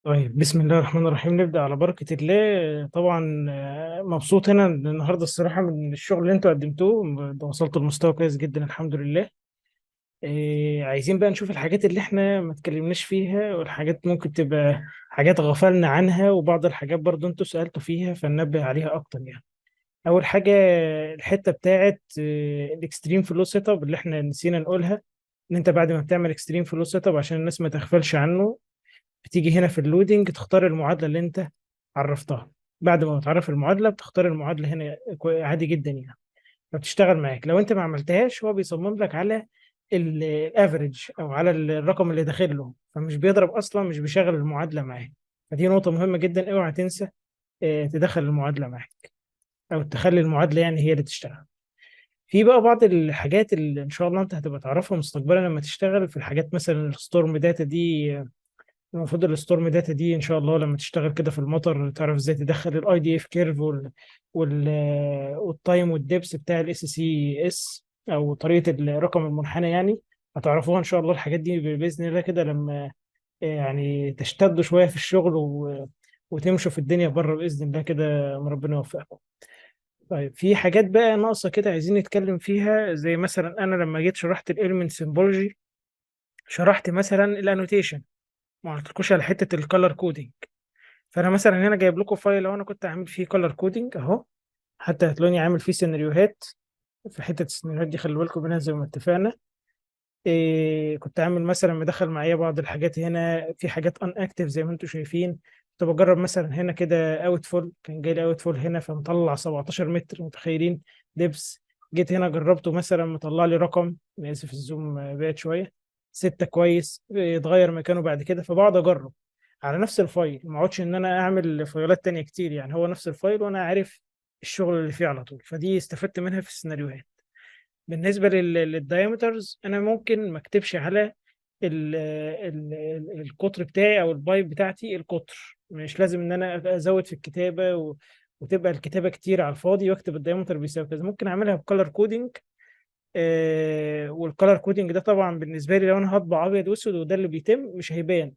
طيب، بسم الله الرحمن الرحيم. نبدأ على بركة الله. طبعا مبسوط هنا النهاردة الصراحة من الشغل اللي انتوا قدمتوه. ده وصلتوا لمستوى كويس جدا الحمد لله. عايزين بقى نشوف الحاجات اللي احنا ما اتكلمناش فيها، والحاجات ممكن تبقى حاجات غفلنا عنها، وبعض الحاجات برضو انتوا سألتوا فيها فننبه عليها اكتر يعني. اول حاجة، الحتة بتاعت الاكستريم فلو سيت اب اللي احنا نسينا نقولها. ان انت بعد ما بتعمل اكستريم فلو سيت اب، عشان الناس ما تغفلش عنه، بتيجي هنا في اللودينج تختار المعادلة اللي انت عرفتها. بعد ما بتعرف المعادلة بتختار المعادلة هنا عادي جدا يعني. فبتشتغل معاك. لو انت ما عملتهاش هو بيصمم لك على الافريج او على الرقم اللي داخل له، فمش بيضرب اصلا، مش بيشغل المعادلة معاه. فدي نقطة مهمة جدا، اوعى تنسى تدخل المعادلة معاك، او تخلي المعادلة يعني هي اللي تشتغل. في بقى بعض الحاجات اللي ان شاء الله انت هتبقى تعرفها مستقبلا لما تشتغل في الحاجات، مثلا الستورم داتا دي. المفروض الستورم داتا دي ان شاء الله لما تشتغل كده في المطر تعرف ازاي تدخل الاي دي اف كيرف وال والتايم والدبس بتاع الاس سي اس، او طريقه الرقم المنحنى يعني. هتعرفوها ان شاء الله الحاجات دي باذن الله كده لما يعني تشتدوا شويه في الشغل وتمشوا في الدنيا بره باذن الله كده، ربنا يوفقكم. طيب، في حاجات بقى ناقصه كده عايزين نتكلم فيها، زي مثلا انا لما جيت شرحت الاليمنت سيمبولوجي، شرحت مثلا الانوتيشن، ما قلتلكوش على حته الكالر كودينج. فانا مثلا هنا جايب لكم فايل، لو انا كنت عامل فيه كولر كودينج اهو، حتى هتلاقوني عامل فيه سيناريوهات. في حته السيناريوهات دي خلي بالكم منها زي ما اتفقنا. كنت عامل مثلا مدخل معايا بعض الحاجات هنا، في حاجات ان اكتف زي ما انتم شايفين. كنت بجرب مثلا هنا كده اوت فول، كان جاي لي اوت فول هنا فمطلع 17 متر، متخيلين؟ دبس. جيت هنا جربته مثلا مطلع لي رقم، انا اسف الزوم بعد شويه، 6 كويس. اتغير مكانه بعد كده، فبقعد اجرب على نفس الفايل، ما اقعدش ان انا اعمل فايلات تانية كتير يعني. هو نفس الفايل وانا عارف الشغل اللي فيه على طول، فدي استفدت منها في السيناريوهات. بالنسبة للدايمترز، أنا ممكن ما أكتبش على القطر بتاعي أو البايب بتاعتي القطر. مش لازم إن أنا أزود في الكتابة وتبقى الكتابة كتير على الفاضي وأكتب الدايمتر بيساوي كذا. ممكن أعملها بكالر كودينج. والكالر كودينج ده طبعا بالنسبة لي لو أنا هطبع أبيض وأسود وده اللي بيتم مش هيبان.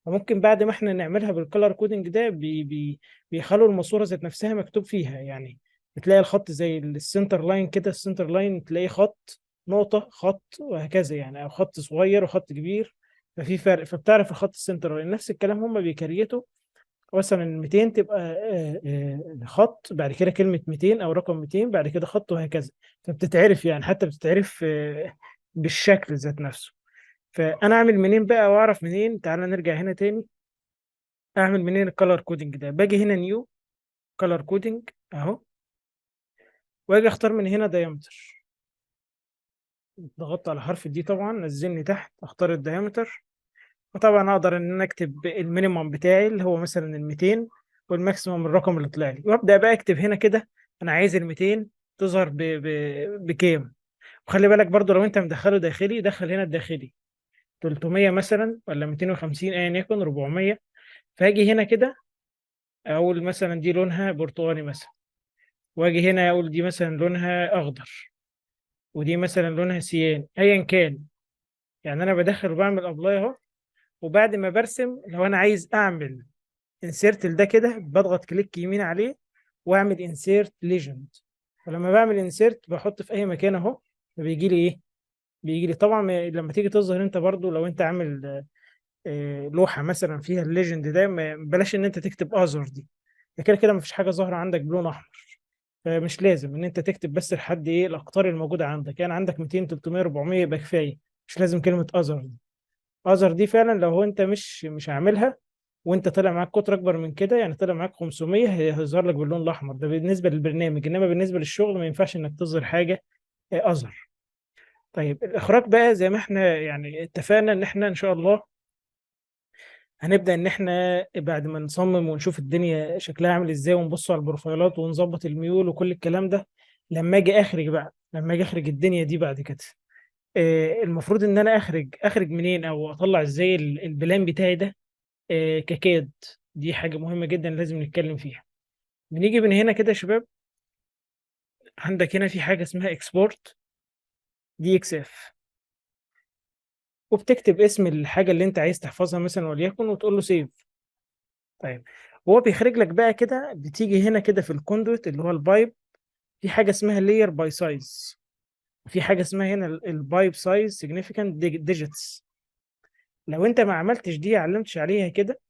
فممكن بعد ما احنا نعملها بالكالر كودينج ده بيخلوا الماسورة ذات نفسها مكتوب فيها يعني. بتلاقي الخط زي السنتر لاين كده، السنتر لاين تلاقيه خط، نقطة، خط، وهكذا يعني، أو خط صغير وخط كبير. ففي فرق، فبتعرف الخط السنتر لاين. نفس الكلام هم بيكريتوا مثلا 200 تبقى خط، بعد كده كلمة 200 أو رقم 200، بعد كده خط، وهكذا. فبتتعرف يعني، حتى بتتعرف بالشكل ذات نفسه. فأنا أعمل منين بقى وأعرف منين؟ تعالى نرجع هنا تاني. أعمل منين الكالر كودنج ده؟ باجي هنا نيو كالر كودنج أهو، واجي اختار من هنا دايمتر. ضغطت على حرف دي طبعا، نزلني تحت اختار الدايمتر. وطبعا اقدر ان انا اكتب المينيمم بتاعي اللي هو مثلا ال 200، والماكسيمم الرقم اللي طلع لي، وابدا بقى اكتب هنا كده انا عايز ال 200 تظهر بكام. وخلي بالك برضو لو انت مدخله داخلي، دخل هنا الداخلي 300 مثلا ولا 250 ايا يكن 400. فاجي هنا كده اقول مثلا دي لونها برتقاني مثلا، واجي هنا اقول دي مثلا لونها اخضر، ودي مثلا لونها سيان، ايا كان. يعني انا بدخل وبعمل ابلاي اهو. وبعد ما برسم، لو انا عايز اعمل انسيرت لده كده، بضغط كليك يمين عليه واعمل انسيرت ليجند. ولما بعمل انسيرت بحط في اي مكان اهو، فبيجي لي ايه؟ بيجي لي طبعا لما تيجي تظهر انت برضو لو انت عامل لوحه مثلا فيها الليجند ده، بلاش ان انت تكتب اذر دي. ده كده كده مفيش حاجه ظاهره عندك بلون احمر. فمش لازم ان انت تكتب بس لحد ايه الاقطار الموجوده عندك، يعني عندك 200 300 400 يبقى كفايه. مش لازم كلمه اذر. اذر دي فعلا لو هو انت مش عاملها، وانت طلع معاك قطر اكبر من كده، يعني طلع معاك 500، هيظهر لك باللون الاحمر ده بالنسبه للبرنامج، انما بالنسبه للشغل ما ينفعش انك تظهر حاجه اذر. طيب، الاخراج بقى زي ما احنا يعني اتفقنا ان احنا ان شاء الله هنبدا ان احنا بعد ما نصمم ونشوف الدنيا شكلها عامل ازاي ونبص على البروفايلات ونظبط الميول وكل الكلام ده، لما اجي اخرج بقى، لما اجي اخرج الدنيا دي بعد كده، المفروض ان انا اخرج منين او اطلع ازاي البلان بتاعي ده ككاد. دي حاجة مهمة جدا لازم نتكلم فيها. بنيجي من هنا كده يا شباب، عندك هنا في حاجة اسمها اكسبورت دي اكس اف، وبتكتب اسم الحاجة اللي انت عايز تحفظها مثلا وليكن، وتقول له سيف. طيب، هو بيخرج لك بقى كده، بتيجي هنا كده في الكوندويت اللي هو البايب، في حاجه اسمها لاير باي سايز، في حاجه اسمها هنا البايب سايز سيجنيفيكانت ديجيتس. لو انت ما عملتش دي، علمتش عليها كده،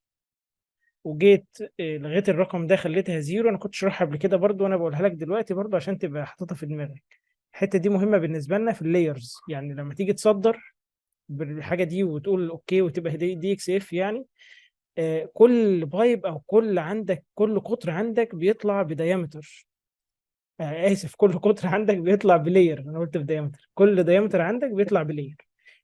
وجيت لغيت الرقم ده خليتها زيرو، انا كنت شرحها قبل كده برضو وانا بقولها لك دلوقتي برضو عشان تبقى حاططها في دماغك. الحته دي مهمه بالنسبه لنا في اللايرز، يعني لما تيجي تصدر بالحاجه دي وتقول اوكي وتبقى دي اكس اف يعني، كل بايب او كل قطر عندك بيطلع بديامتر. اسف، كل قطر عندك بيطلع بلاير، انا قلت بديامتر، كل ديامتر عندك بيطلع بلاير.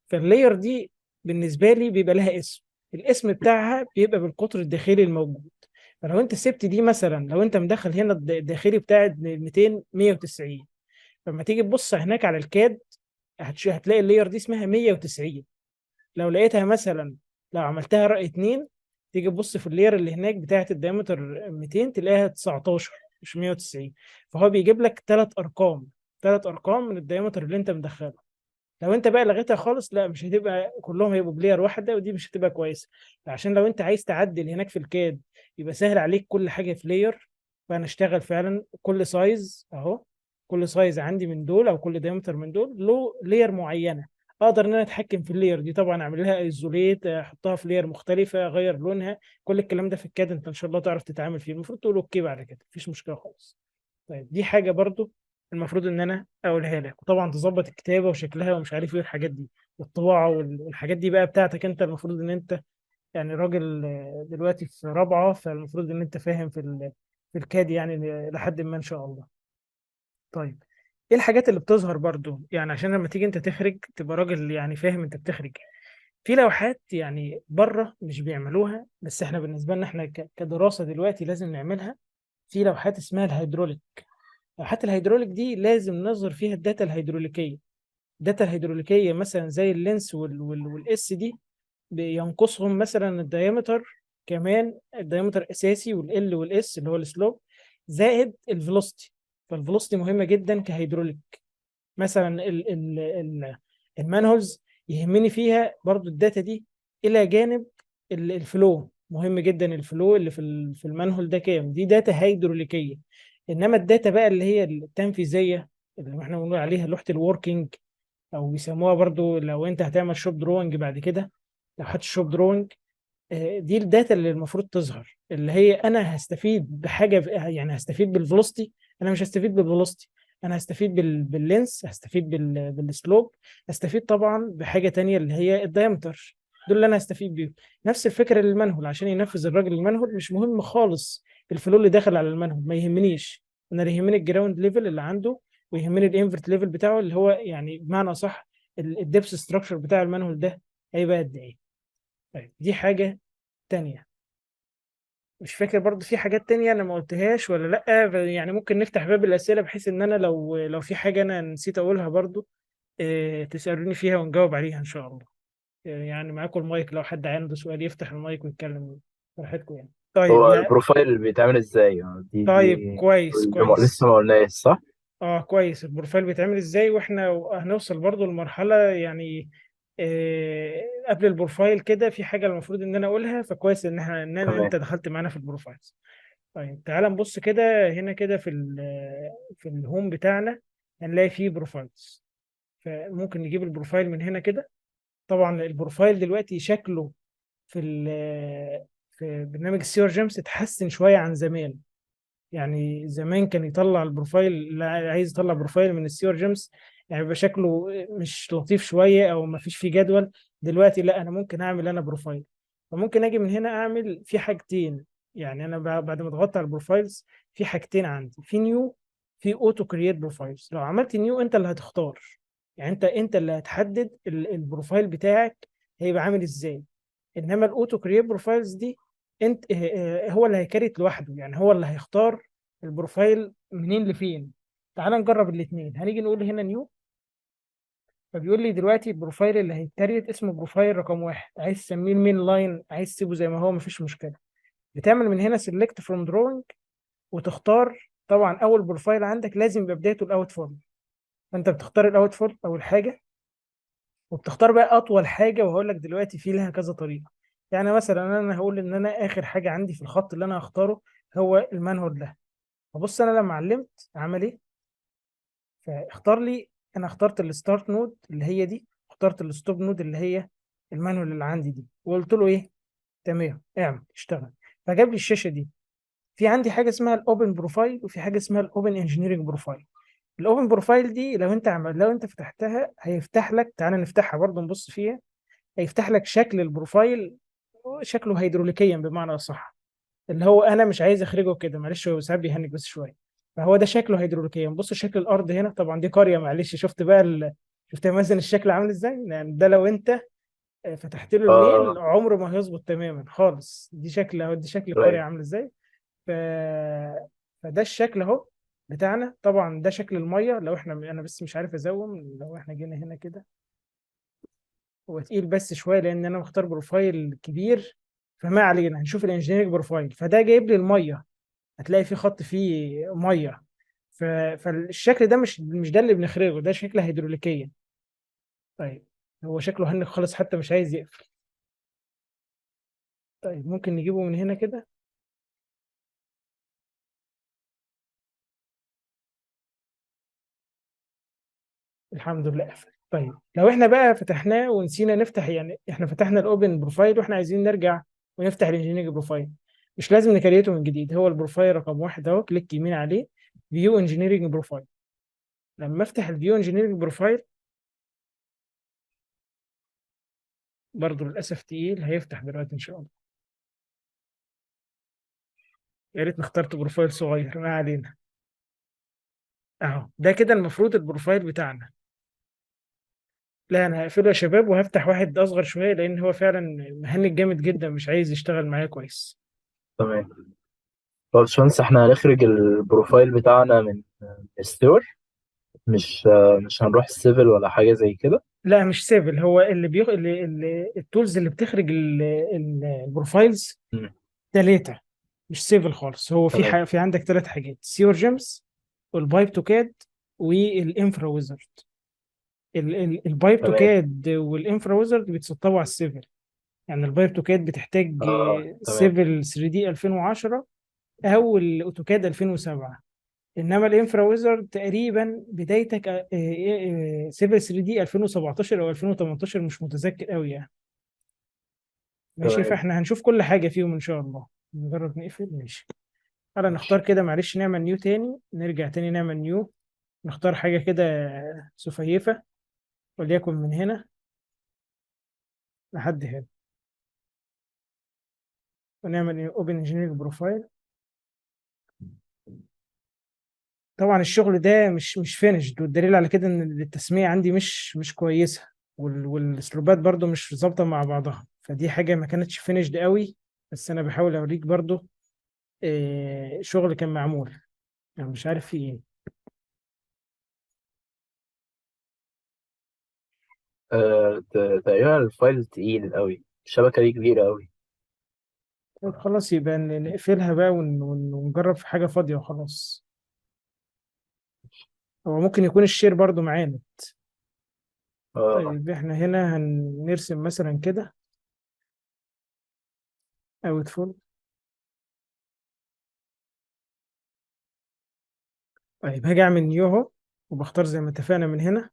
فاللاير دي بالنسبه لي بيبقى لها اسم، الاسم بتاعها بيبقى بالقطر الداخلي الموجود. فلو انت سبت دي مثلا، لو انت مدخل هنا الداخلي بتاع 200 190، لما تيجي تبص هناك على الكاد هتلاقي اللاير دي اسمها 190. لو لقيتها مثلا، لو عملتها رأي 2، تيجي تبص في اللير اللي هناك بتاعت الدايمتر 200 تلاقيها 19 مش 190. فهو بيجيب لك ثلاث ارقام من الدايمتر اللي انت مدخله. لو انت بقى لغيتها خالص، لا مش هتبقى كلهم، هيبقوا بلير واحده، ودي مش هتبقى كويسه. عشان لو انت عايز تعدل هناك في الكاد يبقى سهل عليك كل حاجه في لاير، فانا اشتغل فعلا كل سايز اهو، كل سايز عندي من دول او كل دايمتر من دول له لاير معينه. اقدر ان انا اتحكم في اللاير دي طبعا، اعمل لها ايزوليت، احطها في لاير مختلفه، اغير لونها. كل الكلام ده في الكاد انت ان شاء الله تعرف تتعامل فيه، المفروض تقول اوكي بعد كده مفيش مشكله خالص. طيب، دي حاجه برضو المفروض ان انا اقولها لك، وطبعا تظبط الكتابه وشكلها ومش عارف ايه الحاجات دي، والطباعه والحاجات دي بقى بتاعتك انت. المفروض ان انت يعني راجل دلوقتي في رابعه، فالمفروض ان انت فاهم في الكاد يعني لحد ما ان شاء الله. طيب، ايه الحاجات اللي بتظهر برضو يعني عشان لما تيجي انت تخرج تبقى راجل يعني فاهم انت بتخرج؟ في لوحات يعني بره مش بيعملوها، بس احنا بالنسبه لنا احنا كدراسه دلوقتي لازم نعملها. في لوحات اسمها الهيدروليك. لوحات الهيدروليك دي لازم نظهر فيها الداتا الهيدروليكيه. الداتا الهيدروليكيه مثلا زي اللينس والاس دي، بينقصهم مثلا الديامتر، كمان الديامتر اساسي، والال والاس اللي هو السلوب، زائد الفيلوسيتي. فالفيلوسيتي مهمه جدا كهيدروليك. مثلا المانهولز يهمني فيها برضو الداتا دي، الى جانب الفلو مهم جدا. الفلو اللي في المانهول ده كام، دي داتا هيدروليكيه. انما الداتا بقى اللي هي التنفيذيه اللي احنا بنقول عليها لوحه الوركينج، او بيسموها برضو لو انت هتعمل شوب دروينج بعد كده، لوحات الشوب دروينج، دي الداتا اللي المفروض تظهر، اللي هي انا هستفيد بحاجه يعني هستفيد بالفلوستي. انا مش هستفيد بالفلوستي، انا هستفيد باللينس، هستفيد بالسلوب، هستفيد طبعا بحاجه تانية اللي هي الدايمتر. دول اللي انا هستفيد بيهم. نفس الفكره للمنهول، عشان ينفذ الراجل المنهول مش مهم خالص الفلو اللي داخل على المنهول، ما يهمنيش. انا اللي يهمني الجراوند ليفل اللي عنده، ويهمني الانفرت ليفل بتاعه، اللي هو يعني بمعنى صح الدبس ستراكشر بتاع المنهول ده هيبقى قد ايه. طيب، دي حاجه تانية. مش فاكر برضو في حاجات تانية انا ما قلتهاش ولا لا، يعني ممكن نفتح باب الاسئله بحيث ان انا لو في حاجه انا نسيت اقولها برضو تسالوني فيها ونجاوب عليها ان شاء الله. يعني معاكم المايك، لو حد عنده سؤال يفتح المايك ويتكلم براحتكم يعني. طيب هو يعني. البروفايل بيتعمل ازاي؟ طيب، كويس لسه كويس. ما قلناش صح؟ اه كويس، البروفايل بيتعمل ازاي، واحنا هنوصل برضو لمرحله يعني قبل البروفايل كده في حاجه المفروض ان انا اقولها، فكويس ان احنا ان انت تمام. دخلت معانا في البروفايل. طيب، تعال نبص كده هنا كده في الهوم بتاعنا، هنلاقي فيه بروفايلز. فممكن نجيب البروفايل من هنا كده. طبعا البروفايل دلوقتي شكله في في برنامج السيور جيمس اتحسن شوية عن زمان. يعني زمان كان يطلع البروفايل اللي عايز يطلع بروفايل من السيور جيمس، يعني بيبقى شكله مش لطيف شوية او ما فيش فيه جدول. دلوقتي لا، انا ممكن اعمل انا بروفايل، فممكن اجي من هنا اعمل في حاجتين. يعني انا بعد ما ضغطت على البروفايلز، في حاجتين عندي، في نيو، في اوتو كرييت بروفايلز. لو عملت نيو انت اللي هتختار، يعني انت اللي هتحدد البروفايل بتاعك هيبقى عامل ازاي. انما الاوتو كرييت بروفايلز دي انت هو اللي هيكريت لوحده، يعني هو اللي هيختار البروفايل منين لفين. تعال نجرب الاثنين. هنيجي نقول هنا نيو، فبيقول لي دلوقتي البروفايل اللي هيتكريت اسمه بروفايل رقم واحد، عايز تسميه المين لاين، عايز تسيبه زي ما هو مفيش مشكله. بتعمل من هنا سيلكت فروم دروينج، وتختار. طبعا اول بروفايل عندك لازم يبقى بدايته الاوت فول، فانت بتختار الاوت فول اول حاجه، وبتختار بقى اطول حاجه، وهقول لك دلوقتي في لها كذا طريقه. يعني مثلا انا هقول ان انا اخر حاجه عندي في الخط اللي انا هختاره هو المانهول ده. فبص انا لما علمت عمل ايه، فاختار لي، انا اخترت الستارت نود اللي هي دي، اخترت الستوب نود اللي هي المانهول اللي عندي دي، وقلت له ايه، تمام اعمل اشتغل. فجاب لي الشاشه دي. في عندي حاجه اسمها الاوبن بروفايل، وفي حاجه اسمها الاوبن انجينيرنج بروفايل. الاوبن بروفايل دي لو انت فتحتها هيفتح لك، تعالى نفتحها برضه نبص فيها. هيفتح لك شكل البروفايل، شكله هيدروليكيا بمعنى اصح، اللي هو انا مش عايز اخرجه كده، معلش هو ساعات بيهنج بس شويه. فهو ده شكله هيدروليكيا. بص شكل الارض هنا، طبعا دي قريه، معلش شفت بقى شفت مثلا الشكل عامل ازاي، يعني ده لو انت فتحت له الميل اه. عمره ما هيظبط تماما خالص. دي شكل القريه ايوه. عامل ازاي. ف... فده الشكل اهو بتاعنا. طبعا ده شكل الميه، لو احنا، انا بس مش عارف ازوم، لو احنا جينا هنا كده هو تقيل بس شويه لان انا مختار بروفايل كبير. فما علينا، هنشوف الانجينيرنج بروفايل. فده جايب لي الميه، هتلاقي في خط فيه ميه. فالشكل ده مش ده اللي بنخرجه، ده شكل هيدروليكيا. طيب هو شكله هنك خالص حتى مش عايز يقفل. طيب ممكن نجيبه من هنا كده. الحمد لله قفل. طيب لو احنا بقى فتحناه ونسينا نفتح، يعني احنا فتحنا الاوبن بروفايل واحنا عايزين نرجع ونفتح الانجينيرنج بروفايل، مش لازم نكريته من جديد. هو البروفايل رقم واحد اهو، كليك يمين عليه، فيو انجينيرنج بروفايل. لما افتح الفيو انجينيرنج بروفايل برضه للاسف تقيل، هيفتح دلوقتي ان شاء الله. يا ريتني اخترت بروفايل صغير، ما علينا. اهو ده كده المفروض البروفايل بتاعنا. لا انا هقفله يا شباب وهفتح واحد اصغر شويه، لان هو فعلا مهنج جامد جدا مش عايز يشتغل معايا كويس. تمام. طب يا باشمهندس، احنا هنخرج البروفايل بتاعنا من الستور، مش هنروح السيفل ولا حاجة زي كده؟ لا مش سيفل، هو التولز اللي بتخرج البروفايلز مم. ثلاثه، مش سيفل خالص. هو في تمام. في عندك ثلاث حاجات: سيور جيمس، والبايب تو كاد، والانفرا ويزرد. البايب تو تمام. كاد والانفرا ويزرد بيتسطبوا على السيفل. يعني البايب تو كاد بتحتاج اه. تمام. سيفل 3 دي 2010 او الاوتوكاد 2007. انما الانفرا ويزرد تقريبا بدايتك سيفل 3 دي 2017 او 2018، مش متذكر قوي يعني. ماشي، تمام. فاحنا هنشوف كل حاجه فيهم ان شاء الله. نجرب نقفل، ماشي. تعالى نختار ماشي. كده، معلش نعمل نيو تاني، نرجع تاني نعمل نيو. نختار حاجه كده سفيفه، وليكن من هنا لحد هنا، ونعمل اوبن انجينيرنج بروفايل. طبعا الشغل ده مش فينيشد، والدليل على كده ان التسمية عندي مش كويسة، والاسلوبات برضو مش ظابطة مع بعضها، فدي حاجة ما كانتش فينيشد قوي. بس انا بحاول اوريك برضو شغل كان معمول، يعني مش عارف في ايه. تقريبا الفايل تقيل قوي، الشبكة دي كبيرة قوي. طيب خلاص يبقى نقفلها بقى ونجرب في حاجة فاضية وخلاص. هو ممكن يكون الشير برضو معانا. اه. طيب احنا هنا هنرسم مثلا كده اوت فول. طيب هاجي اعمل نيو اهو، وبختار زي ما اتفقنا من هنا،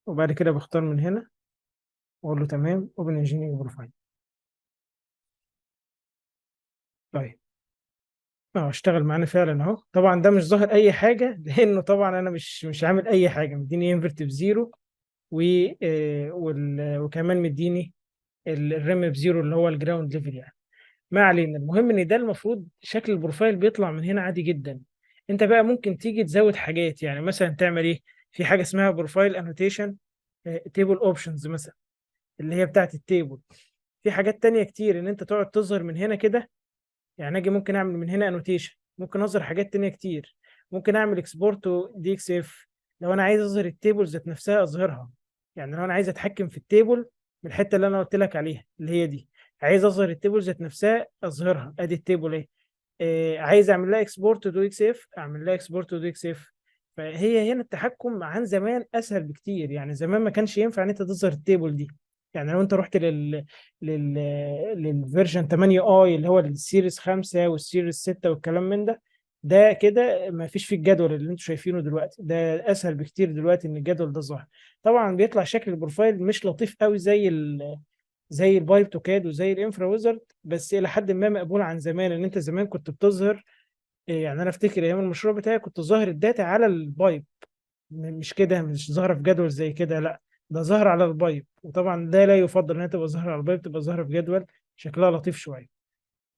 وبعد كده بختار من هنا واقول له تمام اوبن انجينيرنج بروفايل. طيب اه اشتغل معانا فعلا اهو. طبعا ده مش ظاهر اي حاجه لانه طبعا انا مش عامل اي حاجه، مديني انفرت بزيرو، و وكمان مديني الريم بزيرو اللي هو الجراوند ليفل يعني. ما علينا، المهم ان ده المفروض شكل البروفايل بيطلع من هنا عادي جدا. انت بقى ممكن تيجي تزود حاجات، يعني مثلا تعمل ايه، في حاجه اسمها بروفايل انوتيشن تيبل اوبشنز مثلا، اللي هي بتاعت التيبل. في حاجات تانية كتير ان انت تقعد تظهر من هنا كده. يعني اجي ممكن اعمل من هنا انوتيشن، ممكن اظهر حاجات تانية كتير. ممكن اعمل اكسبورت دي اكس اف، لو انا عايز اظهر التيبل ذات نفسها اظهرها. يعني لو انا عايز اتحكم في التيبل من الحته اللي انا قلت لك عليها اللي هي دي، عايز اظهر التيبل ذات نفسها اظهرها، ادي التيبل ايه. عايز اعمل لها اكسبورت دو اكس اف، اعمل لها اكسبورت دو اكس اف. فهي هنا التحكم عن زمان اسهل بكتير، يعني زمان ما كانش ينفع ان انت تظهر التيبل دي. يعني لو انت رحت لل للفيرجن 8 اي اللي هو السيريس 5 والسيريس 6 والكلام من ده، ده كده ما فيش فيه الجدول اللي انتم شايفينه دلوقتي. ده اسهل بكتير دلوقتي ان الجدول ده ظاهر. طبعا بيطلع شكل البروفايل مش لطيف قوي زي البايب توكاد وزي الانفرا ويزرد، بس الى حد ما مقبول عن زمان. ان انت زمان كنت بتظهر يعني انا افتكر ايام المشروع بتاعي كنت ظاهر الداتا على البايب، مش كده، مش ظاهره في جدول زي كده، لا، ده ظاهر على البايب. وطبعا ده لا يفضل انها تبقى ظاهره على البايب، تبقى ظاهره في جدول شكلها لطيف شويه.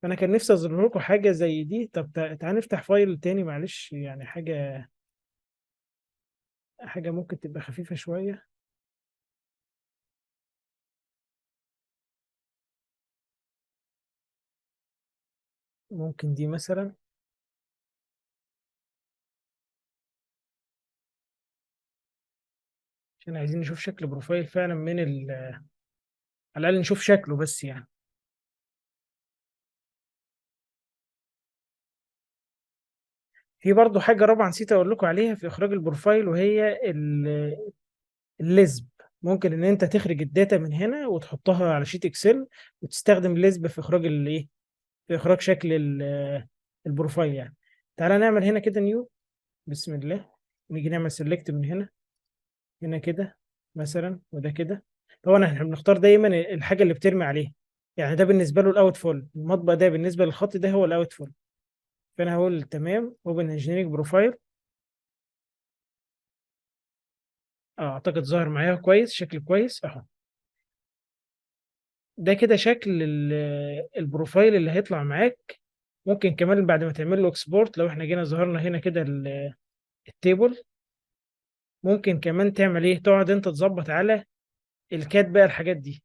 فانا كان نفسي اظهر لكم حاجه زي دي. طب تعال نفتح فايل تاني معلش، يعني حاجه ممكن تبقى خفيفه شويه. ممكن دي مثلا، عشان عايزين نشوف شكل بروفايل فعلا على الاقل نشوف شكله بس يعني. في برضه حاجه رابعه نسيت اقول لكم عليها في اخراج البروفايل، وهي الليزب. ممكن ان انت تخرج الداتا من هنا وتحطها على شيت اكسل، وتستخدم الليزب في اخراج الايه، في اخراج شكل البروفايل يعني. تعالى نعمل هنا كده نيو، بسم الله. نيجي نعمل سيلكت من هنا، هنا كده مثلا، وده كده. طبعا احنا بنختار دايما الحاجه اللي بترمي عليها. يعني ده بالنسبه له الاوت فول، المطبع ده بالنسبه للخط ده هو الاوت فول. فانا هقول تمام، اوبن انجينيرنج بروفايل. اعتقد ظاهر معايا كويس، شكل كويس اهو. ده كده شكل البروفايل اللي هيطلع معاك. ممكن كمان بعد ما تعمل له اكسبورت، لو احنا جينا ظهرنا هنا كده التيبل، ممكن كمان تعمل ايه، تقعد انت تظبط على الكات بقى الحاجات دي.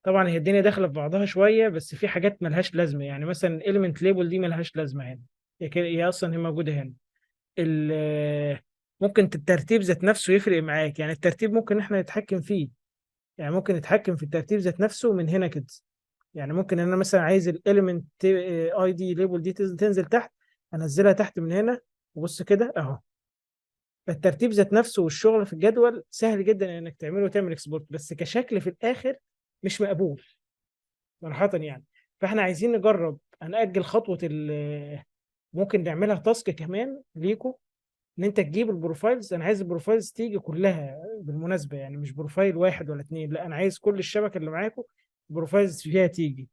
طبعا هي الدنيا داخله في بعضها شويه، بس في حاجات ملهاش لازمه. يعني مثلا element ليبل دي ملهاش لازمه هنا، هي اصلا هي موجوده هنا. ممكن الترتيب ذات نفسه يفرق معاك. يعني الترتيب ممكن احنا نتحكم فيه، يعني ممكن نتحكم في الترتيب ذات نفسه من هنا كده. يعني ممكن ان انا مثلا عايز الاليمنت اي دي ليبل دي تنزل تحت، انزلها تحت من هنا. وبص كده اهو. فالترتيب ذات نفسه والشغل في الجدول سهل جدا انك تعمله وتعمل اكسبورت، بس كشكل في الاخر مش مقبول صراحة يعني. فاحنا عايزين نجرب هنأجل خطوة ممكن نعملها تاسك كمان ليكو، ان انت تجيب البروفايلز. انا عايز البروفايلز تيجي كلها بالمناسبة، يعني مش بروفايل واحد ولا اتنين، لا، انا عايز كل الشبكة اللي معاكم البروفايلز فيها تيجي.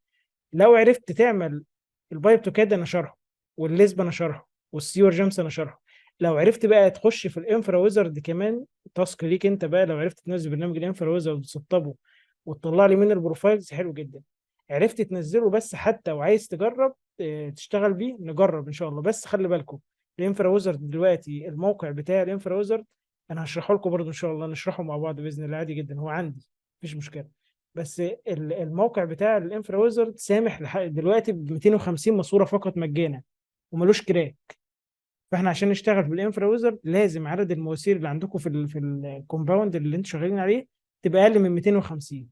لو عرفت تعمل البايب تو كاد انا شرحه، والليسب انا شرحه، والسيور جيمس انا شرحه. لو عرفت بقى تخش في الانفرا ويزرد كمان، تاسك ليك انت بقى، لو عرفت تنزل برنامج الانفرا ويزرد وتسطبه وتطلع لي من البروفايلز، حلو جدا. عرفت تنزله بس حتى وعايز تجرب تشتغل بيه، نجرب ان شاء الله. بس خلي بالكم، الانفرا ويزرد دلوقتي الموقع بتاع الانفرا ويزرد انا هشرحه لكم برضه ان شاء الله، نشرحه مع بعض باذن الله عادي جدا، هو عندي مفيش مشكله. بس الموقع بتاع الانفرا ويزرد سامح دلوقتي ب 250 ماسوره فقط مجانا، وملوش كراك. فاحنا عشان نشتغل في الانفرا ويزرد لازم عدد المواسير اللي عندكم في الكومباوند اللي انتوا شغالين عليه تبقى اقل من 250.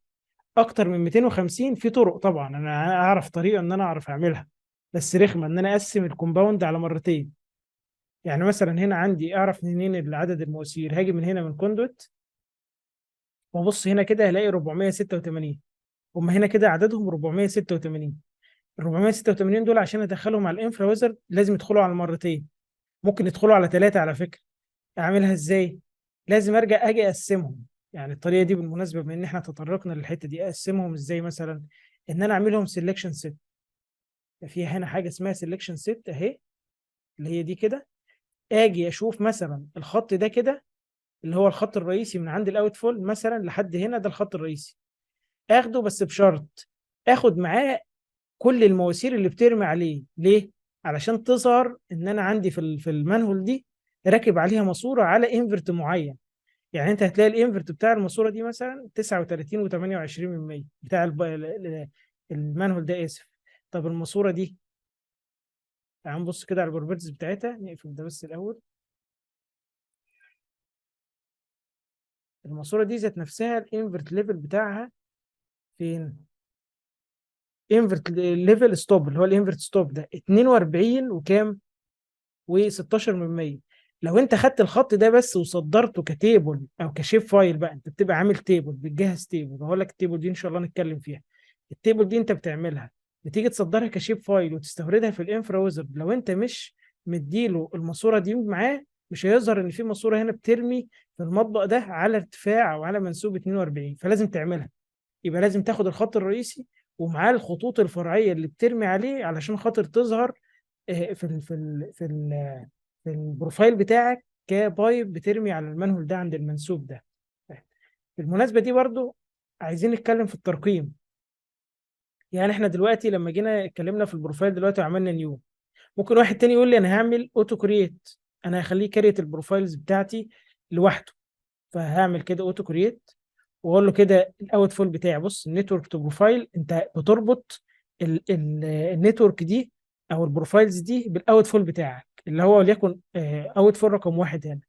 اكتر من 250 في طرق، طبعا انا اعرف طريقه ان انا اعرف اعملها، بس رخمه ان انا اقسم الكومباوند على مرتين. يعني مثلا هنا عندي اعرف منين عدد المواسير، هاجي من هنا من كوندوت، وابص هنا كده هلاقي 486. هم هنا كده عددهم 486. ال 486 دول عشان ادخلهم على الانفرا ويزرد لازم يدخلوا على مرتين، ممكن يدخلوا على ثلاثه على فكره. اعملها ازاي؟ لازم ارجع اجي اقسمهم. يعني الطريقه دي بالمناسبه، بما ان احنا تطرقنا للحته دي، اقسمهم ازاي؟ مثلا ان انا اعملهم سيلكشن سيت. في هنا حاجه اسمها سيلكشن سيت اهي، اللي هي دي كده. اجي اشوف مثلا الخط ده كده، اللي هو الخط الرئيسي من عند الاوت فول مثلا لحد هنا، ده الخط الرئيسي. اخده بس بشرط اخد معاه كل المواسير اللي بترمي عليه. ليه؟ علشان تظهر ان انا عندي في المانهول دي راكب عليها ماسوره على انفرت معين. يعني انت هتلاقي الانفرت بتاع الماسوره دي مثلا 39 و28% بتاع المانهول ده، اسف. طب الماسوره دي، تعال نبص كده على البروبرتيز بتاعتها، نقفل ده بس الاول. الماسوره دي ذات نفسها الانفرت ليفل بتاعها فين؟ انفرت ليفل ستوب، اللي هو الانفرت ستوب ده 42 وكام و16%. لو انت خدت الخط ده بس وصدرته كتيبل او كشيب فايل، بقى انت بتبقى عامل تيبل، بتجهز تيبل، وهقول لك التيبل دي ان شاء الله نتكلم فيها. التيبل دي انت بتعملها، بتيجي تصدرها كشيب فايل وتستوردها في الانفرا ويزرد. لو انت مش مديله الماسوره دي معاه، مش هيظهر ان في ماسوره هنا بترمي في المطبق ده على ارتفاع او على منسوب 42، فلازم تعملها. يبقى لازم تاخد الخط الرئيسي ومعاه الخطوط الفرعيه اللي بترمي عليه علشان خاطر تظهر في البروفايل بتاعك كبايب بترمي على المنهول ده عند المنسوب ده. بالمناسبة دي برضو عايزين نتكلم في الترقيم. يعني احنا دلوقتي لما جينا اتكلمنا في البروفايل دلوقتي وعملنا نيو، ممكن واحد تاني يقول لي انا هعمل اوتو كرييت، انا هخليه كريت البروفايلز بتاعتي لوحده. فهعمل كده اوتو كرييت، واقول له كده الاوت فول بتاعي، بص النتورك تو بروفايل، انت بتربط النتورك دي او البروفايلز دي بالاوت فول بتاعك اللي هو وليكن اوت فول رقم واحد هنا.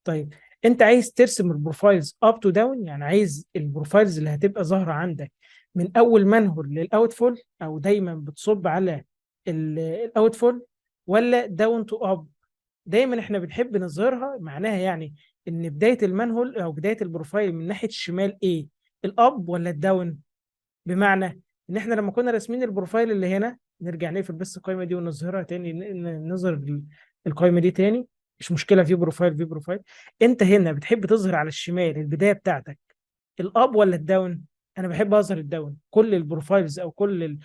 طيب انت عايز ترسم البروفايلز اب تو داون، يعني عايز البروفايلز اللي هتبقى ظاهره عندك من اول منهول للاوت فول، او دايما بتصب على الاوت فول، ولا داون تو اب؟ دايما احنا بنحب نظهرها، معناها يعني ان بدايه المنهول او بدايه البروفايل من ناحيه الشمال ايه، الاب ولا الداون؟ بمعنى ان احنا لما كنا راسمين البروفايل اللي هنا، نرجع نقفل بس القائمه دي ونظهرها تاني، نظهر القائمه دي تاني، مش مشكله، في بروفايل في بروفايل. انت هنا بتحب تظهر على الشمال البدايه بتاعتك الاب ولا الداون؟ انا بحب اظهر الداون. كل البروفايلز او كل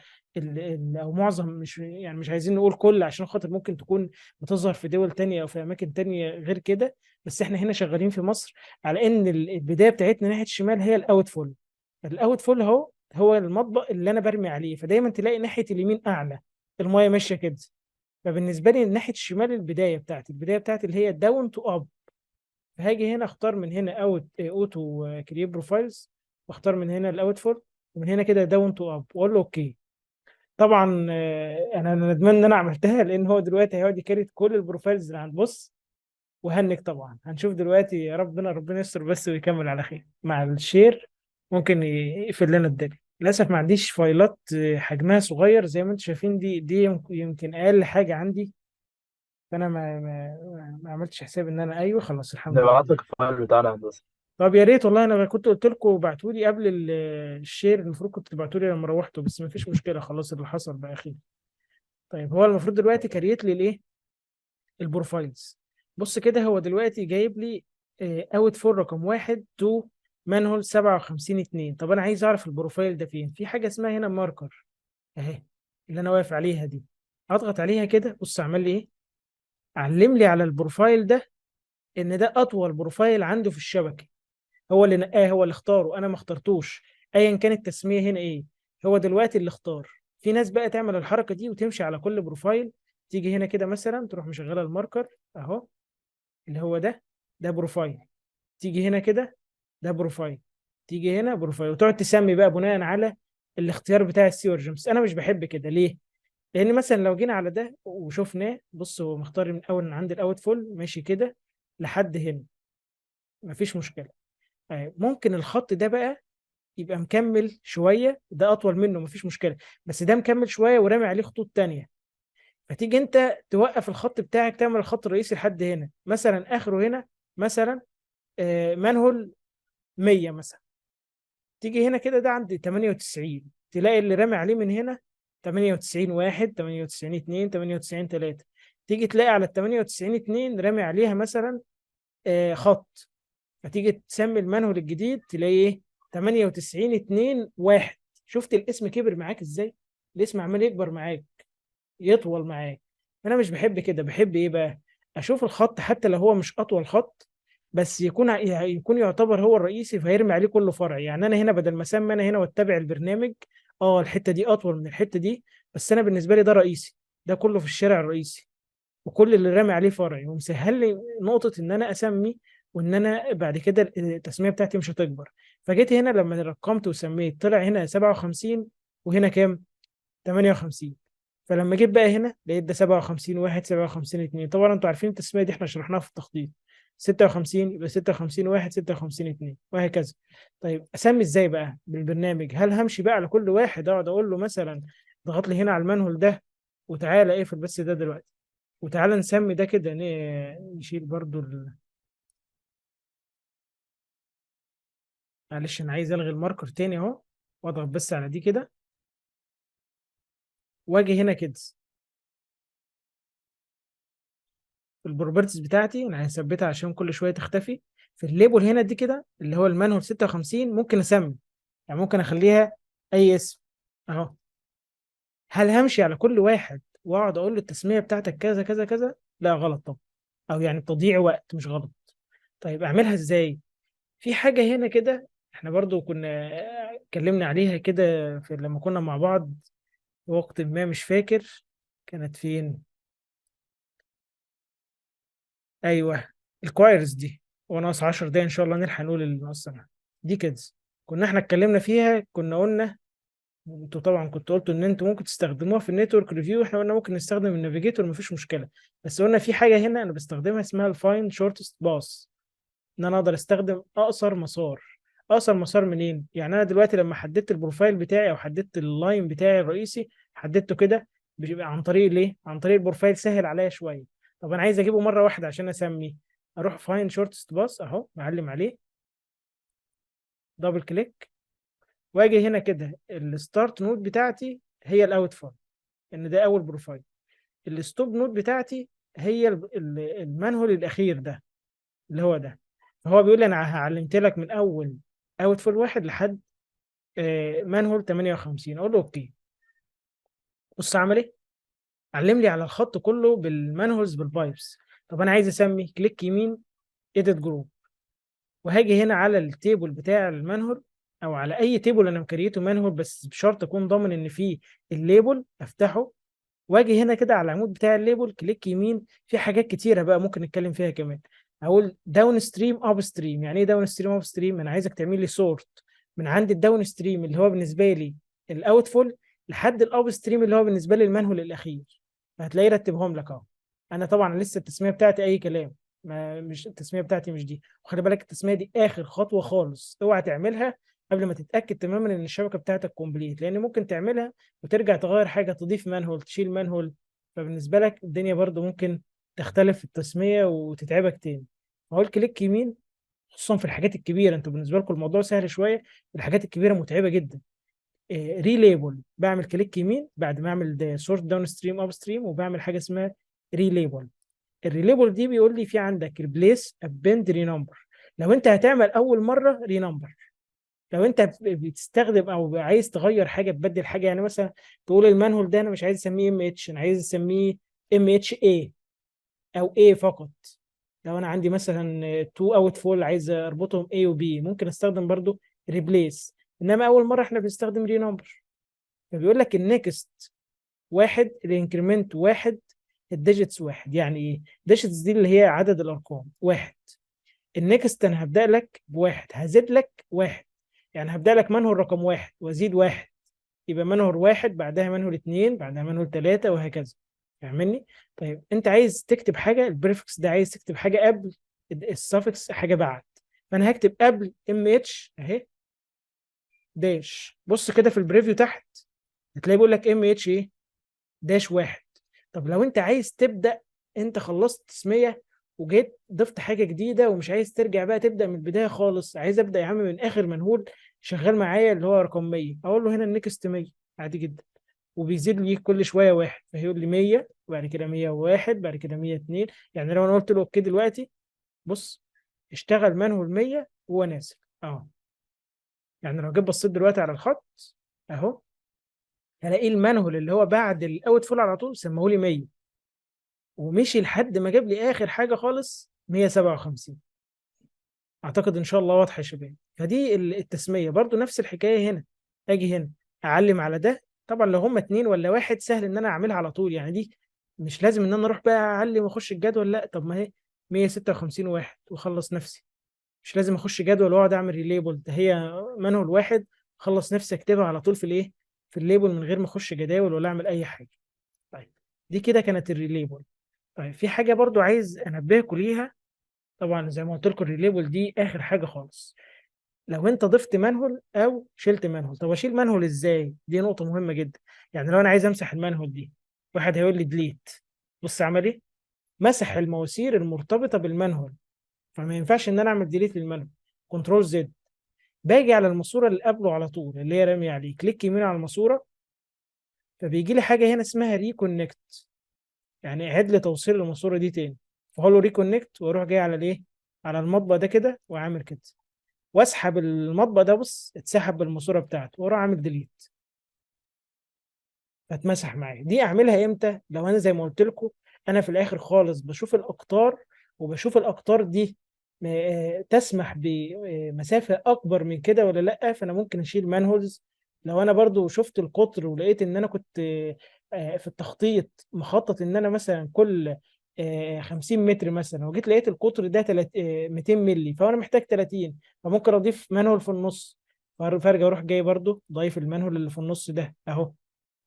او معظم، مش يعني مش عايزين نقول كل عشان خاطر ممكن تكون بتظهر في دول تانية او في اماكن تانية غير كده، بس احنا هنا شغالين في مصر على ان البدايه بتاعتنا ناحيه الشمال هي الاوت فول. الاوت فول هو المطبق اللي انا برمي عليه، فدايما تلاقي ناحيه اليمين اعلى المايه ماشيه كده. فبالنسبه لي ناحيه الشمال البدايه بتاعتي اللي هي داون تو اب. فهاجي هنا اختار من هنا اوتو كرييت بروفايلز، واختار من هنا الاوت فول، ومن هنا كده داون تو اب، واقول له اوكي. طبعا انا ندمان ان انا عملتها، لان هو دلوقتي هيقعد يكريت كل البروفايلز اللي عند بص. وهنك طبعا هنشوف دلوقتي، يا ربنا يستر بس ويكمل على خير مع الشير. ممكن يقفل لنا الدنيا. للاسف ما عنديش فايلات حجمها صغير زي ما انتم شايفين، دي يمكن اقل حاجه عندي. فانا ما عملتش حساب ان انا، ايوه خلاص الحمد لله. نبعت لك الفايل بتاعنا يا هندسة. طب يا ريت والله، انا كنت قلت لكم ابعتوا لي قبل الشير، المفروض كنت تبعتوا لي لما روحتوا، بس ما فيش مشكله، خلاص اللي حصل بقى خير. طيب هو المفروض دلوقتي كريت لي الايه، البروفايلز. بص كده هو دلوقتي جايب لي اوت فور رقم واحد تو مانهول 57 2. طب انا عايز اعرف البروفايل ده فين، في حاجه اسمها هنا ماركر اهي، اللي انا واقف عليها دي. اضغط عليها كده، بص عمل لي ايه، علم لي على البروفايل ده ان ده اطول بروفايل عنده في الشبكه. هو اللي نقاه، هو اللي اختاره، انا ما اخترتوش. ايا كانت التسميه هنا ايه، هو دلوقتي اللي اختار. في ناس بقى تعمل الحركه دي وتمشي على كل بروفايل، تيجي هنا كده مثلا تروح مشغله الماركر اهو، اللي هو ده بروفايل. تيجي هنا كده، ده بروفايل. تيجي هنا بروفايل، وتقعد تسمي بقى بناء على الاختيار بتاع السي جيمس. انا مش بحب كده ليه؟ لان مثلا لو جينا على ده وشفناه، بص هو مختار من اول من عند الاوت فول ماشي كده لحد هنا، مفيش مشكله. ممكن الخط ده بقى يبقى مكمل شويه، ده اطول منه مفيش مشكله، بس ده مكمل شويه ورامي عليه خطوط تانية. فتيجي انت توقف الخط بتاعك، تعمل الخط الرئيسي لحد هنا مثلا، اخره هنا مثلا منهول 100 مثلا. تيجي هنا كده ده عند 98، تلاقي اللي رامي عليه من هنا 98 1 98 2 98 3. تيجي تلاقي على ال 98 2 رامي عليها مثلا خط. فتيجي تسمي المنهول الجديد تلاقي ايه، 98 2 1. شفت الاسم كبر معاك ازاي؟ الاسم عمال يكبر معاك، يطول معاك. انا مش بحب كده، بحب ايه بقى، اشوف الخط حتى لو هو مش اطول خط، بس يكون يعتبر هو الرئيسي، فيرمي عليه كله فرع. يعني انا هنا بدل ما اسمي انا هنا واتبع البرنامج، اه الحته دي اطول من الحته دي، بس انا بالنسبه لي ده رئيسي، ده كله في الشارع الرئيسي، وكل اللي رامي عليه فرعي، ومسهل لي نقطه ان انا اسمي، وان انا بعد كده التسميه بتاعتي مش هتكبر. فجيت هنا لما رقمت وسميت طلع هنا 57، وهنا كام، 58. فلما جيت بقى هنا لقيت ده 57 1 57 2. طبعا انتوا عارفين التسميه دي احنا شرحناها في التخطيط، 56 يبقى 56 1 56 2 وهكذا. طيب اسمي ازاي بقى بالبرنامج؟ هل همشي بقى على كل واحد اقعد اقول له مثلا ضغط لي هنا على المنهول ده، وتعالى اقفل بس ده دلوقتي، وتعالى نسمي ده كده، نشيل برضو معلش انا عايز الغي الماركر تاني اهو، واضغط بس على دي كده، واجي هنا كده في البروبرتيز بتاعتي، انا هثبتها عشان كل شويه تختفي. في الليبل هنا دي كده اللي هو المانهول 56 ممكن اسمي، يعني ممكن اخليها اي اسم اهو. هل همشي على كل واحد واقعد اقول له التسميه بتاعتك كذا كذا كذا؟ لا غلط طبعا، او يعني تضييع وقت مش غلط. طيب اعملها ازاي؟ في حاجه هنا كده احنا برضو كنا اتكلمنا عليها كده في لما كنا مع بعض في وقت ما، مش فاكر كانت فين. ايوه، الكوايرز دي، وناقص 10 دقايق ان شاء الله نلحق نقول اللي ناقصنا دي كده. كنا احنا اتكلمنا فيها، كنا قلنا انتوا طبعا كنت قلتوا ان انتوا ممكن تستخدموها في النتورك ريفيو، احنا قلنا ممكن نستخدم النافيجيتور مفيش مشكله. بس قلنا في حاجه هنا انا بستخدمها اسمها الفاين شورتست باس، ان انا اقدر استخدم اقصر مسار. اقصر مسار منين؟ يعني انا دلوقتي لما حددت البروفايل بتاعي او حددت اللاين بتاعي الرئيسي، حددته كده بيبقى عن طريق ليه؟ عن طريق البروفايل سهل عليا شويه. طب انا عايز اجيبه مره واحده عشان اسمي، اروح فاين شورتست باس اهو، معلم عليه، دبل كليك، واجي هنا كده الستارت نود بتاعتي هي الاوت فايل، ان ده اول بروفايل. الستوب نود بتاعتي هي المنهول الاخير ده اللي هو ده. فهو بيقول لي انا علمت لك من اول اوت فول واحد لحد مانهول 58، اقول له اوكي. بص عمل ايه، علم لي على الخط كله بالمانهولز بالبايبس. طب انا عايز اسمي، كليك يمين، اديت جروب، وهاجي هنا على التيبل بتاع المانهول، او على اي تيبل انا مكريته مانهول، بس بشرط اكون ضامن ان فيه الليبل، افتحه، واجي هنا كده على العمود بتاع الليبل، كليك يمين. في حاجات كتيره بقى ممكن نتكلم فيها كمان. اقول داون ستريم اب ستريم. يعني ايه داون ستريم اب ستريم؟ انا عايزك تعمل لي سورت من عند الداون ستريم اللي هو بالنسبه لي الاوت فول، لحد الاب ستريم اللي هو بالنسبه لي المنهول الاخير. فهتلاقيه رتبهم لك اهو. انا طبعا لسه التسميه بتاعتي اي كلام، ما مش التسميه بتاعتي مش دي، وخلي بالك التسميه دي اخر خطوه خالص، اوعى تعملها قبل ما تتاكد تماما ان الشبكه بتاعتك كومبليت، لان ممكن تعملها وترجع تغير حاجه، تضيف منهول، تشيل منهول، فبالنسبه لك الدنيا برضو ممكن تختلف في التسميه وتتعبك تاني. فاقول كليك يمين، خصوصا في الحاجات الكبيره، انتوا بالنسبه لكم الموضوع سهل شويه، الحاجات الكبيره متعبه جدا. ريليبل، بعمل كليك يمين بعد ما اعمل سورت داون ستريم اب ستريم، وبعمل حاجه اسمها ريليبل. الريليبل دي بيقول لي في عندك ريبليس ابند رينمبر، لو انت هتعمل اول مره رينمبر. لو انت بتستخدم او عايز تغير حاجه، تبدل حاجه، يعني مثلا تقول المانهول ده انا مش عايز اسميه ام اتش، انا عايز اسميه ام اتش اي او اي فقط. لو انا عندي مثلا تو اوت فول عايز اربطهم اي وبي، ممكن استخدم برضو ريبليس. انما اول مره احنا بنستخدم ري نمبر. فبيقول لك النكست واحد، الانكريمنت واحد، الديجيتس واحد. يعني ايه ديجيتس دي؟ اللي هي عدد الارقام واحد. النكست انا هبدا لك بواحد، هزيد لك واحد، يعني هبدا لك منهور رقم واحد وازيد واحد، يبقى منهور واحد بعدها منهور اتنين بعدها منهور تلاته وهكذا. فاهمني؟ طيب انت عايز تكتب حاجه، البريفكس ده عايز تكتب حاجه قبل، السفكس حاجه بعد. فانا هكتب قبل ام اتش اهي داش. بص كده في البريفيو تحت هتلاقي بيقول لك ام اتش ايه داش واحد. طب لو انت عايز تبدا، انت خلصت تسميه وجيت ضفت حاجه جديده ومش عايز ترجع بقى تبدا من البدايه خالص، عايز ابدا يا عم من اخر منهول شغال معايا اللي هو رقم 100، اقول له هنا النكست 100 عادي جدا، وبيزيد لي كل شويه واحد، فهيقول لي 100 وبعد كده 101 بعد كده 102. يعني لو انا قلت له اوكي دلوقتي، بص اشتغل منهول 100 وهو نازل اهو. يعني لو جيت بصيت دلوقتي على الخط اهو، هلاقي المنهول اللي هو بعد الاوت فول على طول سموه لي 100، ومشي لحد ما جاب لي اخر حاجه خالص 157. اعتقد ان شاء الله واضحه يا شباب. فدي التسميه برضو نفس الحكايه هنا. اجي هنا اعلم على ده، طبعا لو هم اتنين ولا واحد سهل ان انا اعملها على طول، يعني دي مش لازم ان انا اروح بقى اعلم واخش الجدول، لا طب ما هي 156 واحد وخلص نفسي، مش لازم اخش جدول واقعد اعمل ريليبل، ده هي مانوال واحد خلص نفسي اكتبها على طول في الايه، في الليبل من غير ما اخش جداول ولا اعمل اي حاجه. طيب دي كده كانت الريليبل. طيب في حاجه برضو عايز انبهكم ليها، طبعا زي ما قلت لكم الريليبل دي اخر حاجه خالص. لو انت ضفت منهول او شلت منهول، طب اشيل منهول ازاي؟ دي نقطه مهمه جدا. يعني لو انا عايز امسح المنهول دي، واحد هيقول لي ديليت، بص عمل ايه، مسح المواسير المرتبطه بالمانهول، فما ينفعش ان انا اعمل ديليت للمانهول. كنترول زد، باجي على الماسوره اللي قبله على طول اللي هي رامي عليه، كليك يمين على الماسوره، فبيجي لي حاجه هنا اسمها ريكونكت، يعني اعد لي توصيل الماسوره دي تاني. فهقول له ريكونكت، واروح جاي على الايه، على المطبق ده كده واعمل كده، واسحب المطبق ده، بص اتسحب بالماسوره بتاعته، واروح اعمل ديليت، فتمسح معايا. دي اعملها امتى؟ لو انا زي ما قلت لكم، انا في الاخر خالص بشوف الاقطار، وبشوف الاقطار دي تسمح بمسافه اكبر من كده ولا لا، فانا ممكن اشيل مانهولز. لو انا برضو شفت القطر ولقيت ان انا كنت في التخطيط مخطط ان انا مثلا كل 50 متر مثلا، وجيت لقيت القطر ده 200 مللي، فانا محتاج 30، فممكن اضيف مانهول في النص، فارجع اروح جاي برضو ضايف المانهول اللي في النص ده اهو.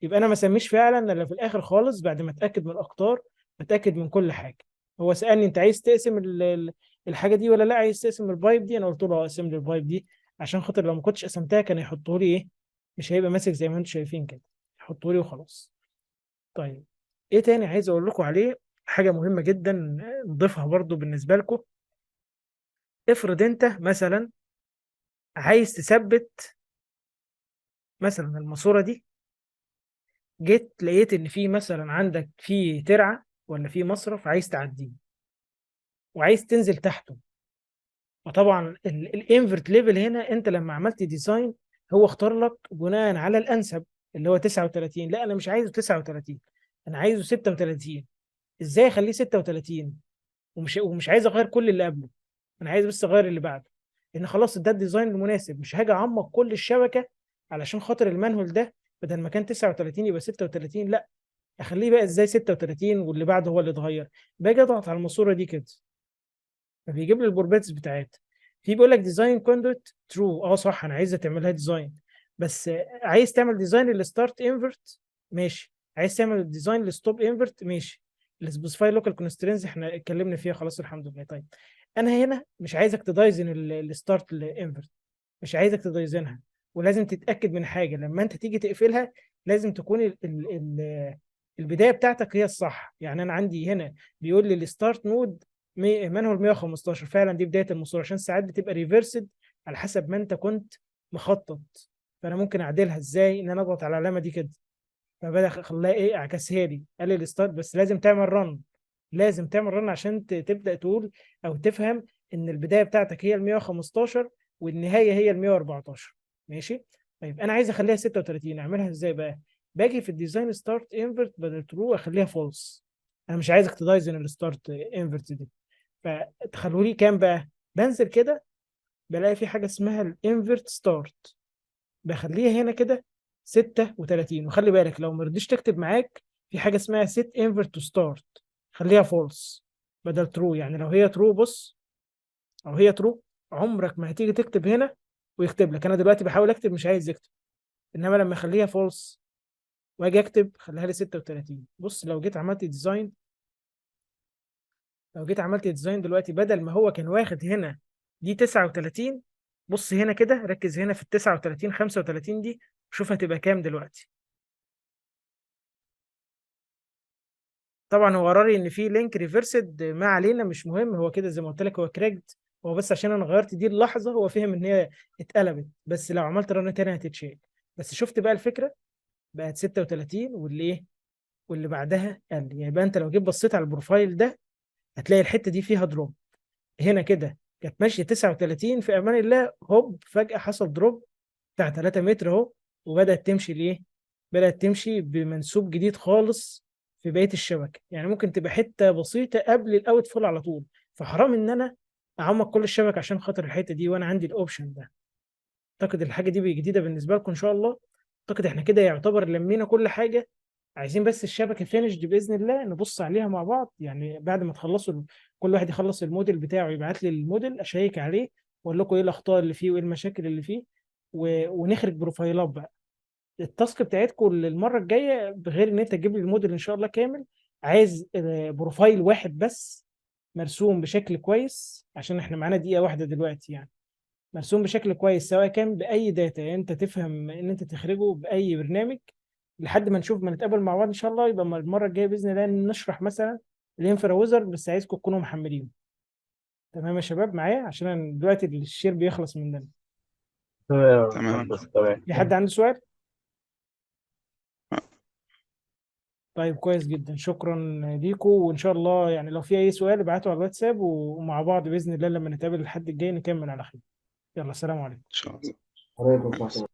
يبقى انا ما اسميش فعلا الا في الاخر خالص بعد ما اتاكد من الاقطار، اتاكد من كل حاجه. هو سالني انت عايز تقسم الحاجه دي ولا لا، عايز تقسم البايب دي؟ انا قلت له اقسم لي البايب دي، عشان خاطر لو ما كنتش قسمتها كان يحطوا لي ايه، مش هيبقى ماسك زي ما انتم شايفين كده، يحطوا لي وخلاص. طيب، ايه تاني عايز اقول لكم عليه؟ حاجه مهمه جدا نضيفها برضو بالنسبه لكم. افرض انت مثلا عايز تثبت مثلا الماسوره دي، جيت لقيت ان في مثلا عندك في ترعه ولا في مصرف عايز تعديه، وعايز تنزل تحته. وطبعا الانفرت ليفل هنا انت لما عملت ديزاين هو اختار لك بناء على الانسب اللي هو 39. لا انا مش عايزه 39، انا عايزه 36. ازاي اخليه 36 ومش عايز اغير كل اللي قبله، انا عايز بس اغير اللي بعده، لان خلاص ده الديزاين المناسب. مش هاجي اعمق كل الشبكه علشان خاطر المانهول ده بدل ما كان 39 يبقى 36، لا، اخليه بقى ازاي 36 واللي بعده هو اللي اتغير. باجي اضغط على الماسوره دي كده، فبيجيب لي البروبرتيز بتاعتها. في بيقول لك ديزاين كوندوت ترو، اه صح، انا عايزه تعملها ديزاين، بس عايز تعمل ديزاين للستارت انفرت ماشي، عايز تعمل ديزاين للستوب انفرت ماشي. السبيسيفاي لوكال كونسترينز احنا اتكلمنا فيها خلاص الحمد لله. طيب، انا هنا مش عايزك تدايزن الستارت انفرت، مش عايزك تدايزنها. ولازم تتاكد من حاجه، لما انت تيجي تقفلها لازم تكون البدايه بتاعتك هي الصح. يعني انا عندي هنا بيقول لي الستارت نود مانهول 115، فعلا دي بدايه المسار، عشان ساعات بتبقى ريفرسد على حسب ما انت كنت مخطط. فانا ممكن اعدلها ازاي؟ ان انا اضغط على العلامه دي كده، فبدا خلاها ايه، اعكسها لي، قال لي الستارت، بس لازم تعمل رن، لازم تعمل رن عشان تبدا تقول او تفهم ان البدايه بتاعتك هي ال 115 والنهايه هي ال 114. ماشي. طيب انا عايز اخليها 36، اعملها ازاي بقى؟ باجي في الديزاين ستارت انفرت بدل ترو اخليها فولس. انا مش عايزك تدايزن الستارت انفرت دي، فتخلوا لي كام بقى؟ بنزل كده بلاقي في حاجه اسمها الانفرت ستارت، بخليها هنا كده 36. وخلي بالك لو ما رضيش تكتب معاك، في حاجه اسمها سيت انفرت تو ستارت، خليها فولس بدل ترو. يعني لو هي ترو، بص، او هي ترو، عمرك ما هتيجي تكتب هنا ويكتب لك. انا دلوقتي بحاول اكتب مش عايز يكتب، انما لما اخليها فولس واجي اكتب خليها لي 36. بص لو جيت عملت ديزاين، لو جيت عملت ديزاين دلوقتي بدل ما هو كان واخد هنا دي 39، بص هنا كده، ركز هنا في ال 39 35 دي، شوف هتبقى كام دلوقتي. طبعا هو وراني ان في لينك ريفرسد، ما علينا مش مهم، هو كده زي ما قلت لك هو كراكد. هو بس عشان انا غيرت دي اللحظه هو فهم ان هي اتقلبت، بس لو عملت رن تاني هتتشيل. بس شفت بقى الفكره، بقت 36 واللي ايه، واللي بعدها قل. يعني يبقى انت لو جيت بصيت على البروفايل ده هتلاقي الحته دي فيها دروب. هنا كده كانت ماشيه 39 في امان الله، هوب فجاه حصل دروب بتاع 3 متر اهو، وبدات تمشي ليه، بدات تمشي بمنسوب جديد خالص في بقيه الشبكه. يعني ممكن تبقى حته بسيطه قبل الاوت فول على طول، فحرام ان انا اعمق كل الشبكه عشان خاطر الحته دي وانا عندي الاوبشن ده. اعتقد الحاجه دي جديده بالنسبه لكم ان شاء الله. اعتقد احنا كده يعتبر لمينا كل حاجه. عايزين بس الشبكه فينيشد باذن الله نبص عليها مع بعض، يعني بعد ما تخلصوا كل واحد يخلص الموديل بتاعه يبعت لي الموديل اشيك عليه، واقول لكم ايه الاخطاء اللي فيه وايه المشاكل اللي فيه، ونخرج بروفايلات بقى. التاسك بتاعتكم المره الجايه، بغير ان انت تجيب لي الموديل ان شاء الله كامل، عايز بروفايل واحد بس مرسوم بشكل كويس، عشان احنا معانا دقيقه واحده دلوقتي يعني، مرسوم بشكل كويس سواء كان باي داتا، يعني انت تفهم ان انت تخرجه باي برنامج، لحد ما نشوف، ما نتقابل مع بعض ان شاء الله. يبقى المره الجايه باذن الله نشرح مثلا الانفرا ويزر، بس عايزكم تكونوا محملين. تمام يا شباب معايا، عشان أنا دلوقتي الشير بيخلص مننا. تمام يا تمام. باشمهندس، تمام. في حد عنده سؤال؟ طيب كويس جدا، شكرا ليكم. وان شاء الله يعني لو في اي سؤال ابعتوا على الواتساب، ومع بعض باذن الله لما نتقابل الحد الجاي نكمل على خير. يلا، سلام عليكم. إن شاء الله. عليكم السلام.